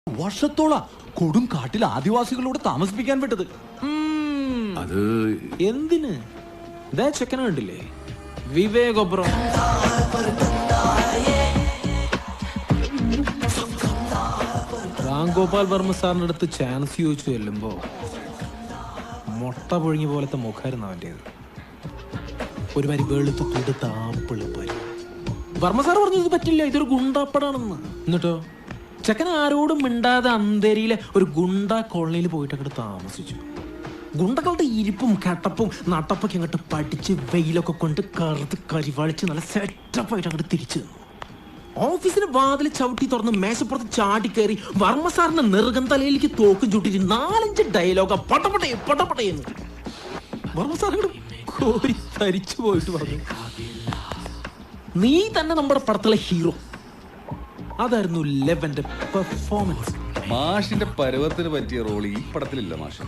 വർഷത്തോളാ കൊടും കാട്ടിൽ ആദിവാസികളോട് താമസിപ്പിക്കാൻ വിട്ടത്. അത് എന്തിന്? ഇതാ ചെക്കന കണ്ടില്ലേ, വിവേകൊബ്രം. രാംഗോപാൽ വർമ്മ സാറിന്റെ അടുത്ത് ചാൻസ് ചോദിച്ചു ചെല്ലുമ്പോ മുട്ട പൊഴിഞ്ഞ പോലത്തെ മുഖായിരുന്നു അവൻ്റെത്. ഒരു വരി വെളുത്ത് തുടുത്ത ആപ്പിളിപ്പരി. വർമ്മ സാർ പറഞ്ഞു ഇത് പറ്റില്ല, ഇതൊരു ഗുണ്ടാപ്പടാണെന്ന്. എന്നിട്ടോ ചെക്കൻ ആരോടും മിണ്ടാതെ അന്തേരിയിലെ ഒരു ഗുണ്ട കോളനിയിൽ പോയിട്ട് അങ്ങോട്ട് താമസിച്ചു. ഗുണ്ടകളുടെ ഇരിപ്പും കട്ടപ്പും നട്ടപ്പൊക്കെ അങ്ങോട്ട് പഠിച്ച് വെയിലൊക്കെ കൊണ്ട് കറുത്ത് കരിവാളിച്ച് നല്ല സെറ്റപ്പായിട്ട് അങ്ങോട്ട് തിരിച്ചു തന്നു. ഓഫീസിന്റെ വാതിൽ ചവിട്ടി തുറന്ന് മേശപ്പുറത്ത് ചാടിക്കയറി വർമ്മ സാറിന്റെ നെറുകം തലയിലേക്ക് തോക്കും ചൂട്ടിട്ട് 4-5 ഡയലോഗ പട്ടപ്പട്ടയെന്ന് വർമ്മ സാർ കോരി തരിച്ചു പോയിട്ട് പറഞ്ഞു, നീ തന്നെ നമ്മുടെ പടത്തിലെ ഹീറോ. അതായിരുന്നു ലെവന്റെ പെർഫോമൻസ്. മാഷിന്റെ പരുവത്തിന് പറ്റിയ റോൾ ഈ പടത്തിലില്ല മാഷ്.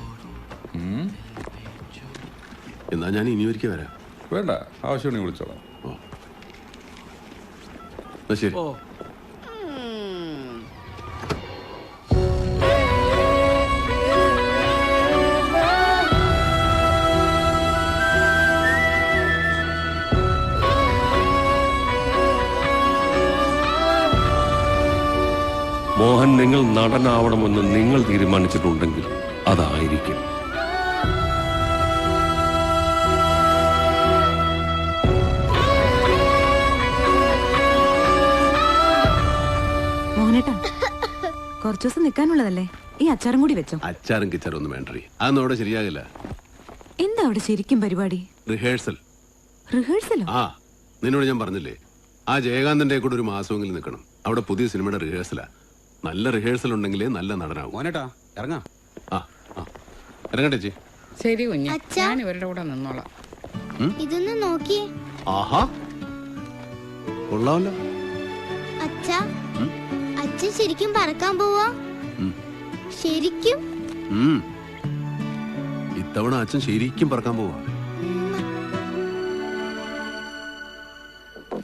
എന്നാ ഞാൻ ഇനി ഒരിക്കൽ വരാം. വേണ്ട, ആവശ്യമുണ്ടെങ്കിൽ വിളിച്ചോളാം. ശരി. മോഹൻ, നിങ്ങൾ നടനാവണമെന്ന് നിങ്ങൾ തീരുമാനിച്ചിട്ടുണ്ടെങ്കിൽ അതായിരിക്കും. മോഹനേട്ടാ, കുറച്ചു ദിവസം നിൽക്കാനുള്ളതല്ലേ, ഈ അച്ചാറും കൂടി വെച്ചോ. അച്ചാറും കിച്ചാറും ഒന്നും വേണ്ടേ, അതൊന്നും അവിടെ ശരിയാകില്ല. എന്താ അവിടെ ശരിക്കും പരിപാടി? റിഹേഴ്സൽ. റിഹേഴ്സലോ? ആ, നിന്നോട് ഞാൻ പറഞ്ഞില്ലേ, ആ ജയകാന്തന്റെ കൂടെ ഒരു മാസമെങ്കിലും നിൽക്കണം. അവിടെ പുതിയ സിനിമയുടെ റിഹേഴ്സലാ. നല്ല റിഹേഴ്സൽ ഉണ്ടെങ്കിലേ നല്ല നടനാവും. മോനേട്ടാ ഇറങ്ങാം. ആ ആ, ഇറങ്ങട്ടെ ചേച്ചി. ശരി കുഞ്ഞ്, ഞാൻ ഇവരുടെ കൂടെ നിന്നോളാം. ഇതൊന്ന് നോക്കിയേ. ആഹാ, കൊള്ളാമല്ലോ. അച്ഛാ, അച്ഛൻ ശരിക്കും പറക്കാൻ പോവാ? ശരിക്കും? ഇത്തവണ അച്ഛൻ ശരിക്കും പറക്കാൻ പോവാ.